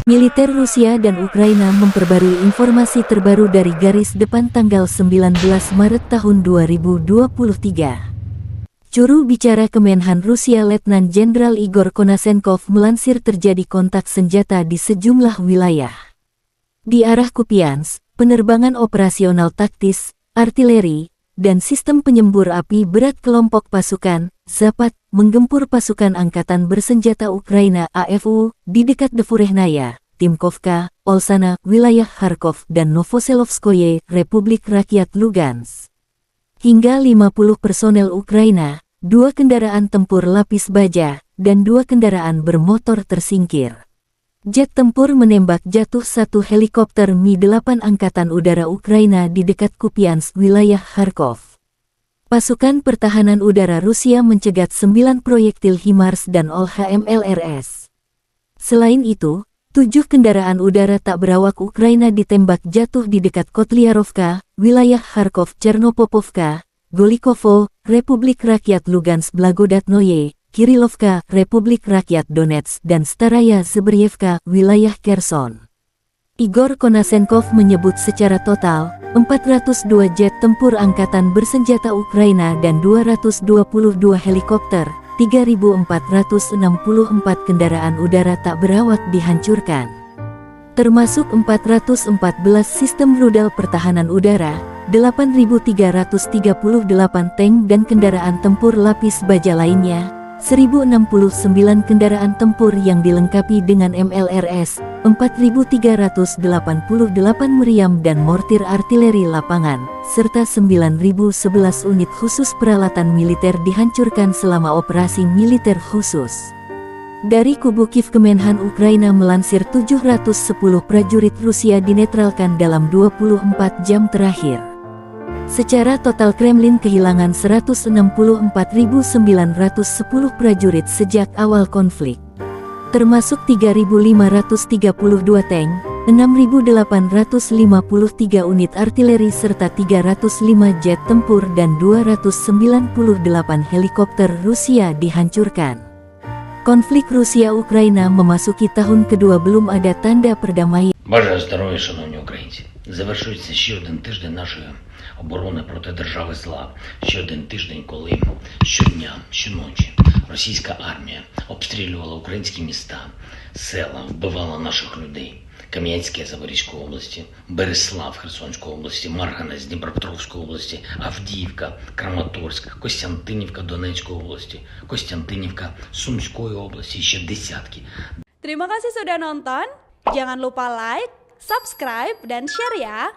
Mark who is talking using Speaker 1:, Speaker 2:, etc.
Speaker 1: Militer Rusia dan Ukraina memperbarui informasi terbaru dari garis depan tanggal 19 Maret tahun 2023. Juru bicara Kemenhan Rusia Letnan Jenderal Igor Konashenkov melansir terjadi kontak senjata di sejumlah wilayah. Di arah Kupiansk, penerbangan operasional taktis, artileri, dan sistem penyembur api berat kelompok pasukan Zapad menggempur pasukan angkatan bersenjata Ukraina AFU di dekat Devurehnaya, Timkovka, Olsana, wilayah Kharkov dan Novoselovskoye, Republik Rakyat Lugansk. Hingga 50 personel Ukraina, 2 kendaraan tempur lapis baja, dan 2 kendaraan bermotor tersingkir. Jet tempur menembak jatuh 1 helikopter Mi-8 Angkatan Udara Ukraina di dekat Kupiansk, wilayah Kharkov. Pasukan pertahanan udara Rusia mencegat 9 proyektil HIMARS dan OLHMLRS. Selain itu, 7 kendaraan udara tak berawak Ukraina ditembak jatuh di dekat Kotliarovka, wilayah Kharkov, Chernopopovka, Golikovo, Republik Rakyat Lugansk, Blagodatnoye, Kirilovka, Republik Rakyat Donetsk, dan Staraya Zebryevka, wilayah Kherson. Igor Konashenkov menyebut secara total, 402 jet tempur angkatan bersenjata Ukraina dan 222 helikopter, 3.464 kendaraan udara tak berawak dihancurkan. Termasuk 414 sistem rudal pertahanan udara, 8.338 tank dan kendaraan tempur lapis baja lainnya, 1.069 kendaraan tempur yang dilengkapi dengan MLRS, 4.388 meriam dan mortir artileri lapangan, serta 9.011 unit khusus peralatan militer dihancurkan selama operasi militer khusus. Dari kubu Kiev, Kemenhan Ukraina melansir 710 prajurit Rusia dinetralkan dalam 24 jam terakhir. Secara total Kremlin kehilangan 164.910 prajurit sejak awal konflik, termasuk 3.532 tank, 6.853 unit artileri serta 305 jet tempur dan 298 helikopter Rusia dihancurkan. Konflik Rusia-Ukraina memasuki tahun kedua, belum ada tanda perdamaian.
Speaker 2: Бажаю здоров'я, шановні українці. Завершується ще один тиждень нашої оборони проти держави зла. Ще один тиждень, коли щодня, щоночі російська армія обстрілювала українські міста, села, вбивала наших людей. Кам'янське Запорізької області, Береслав Херсонської області, Марганець Дніпропетровської області, Авдіївка, Краматорськ, Костянтинівка Донецької області, Костянтинівка Сумської області, ще десятки.
Speaker 3: Terima kasih sudah nonton. Jangan lupa like, subscribe, dan share ya.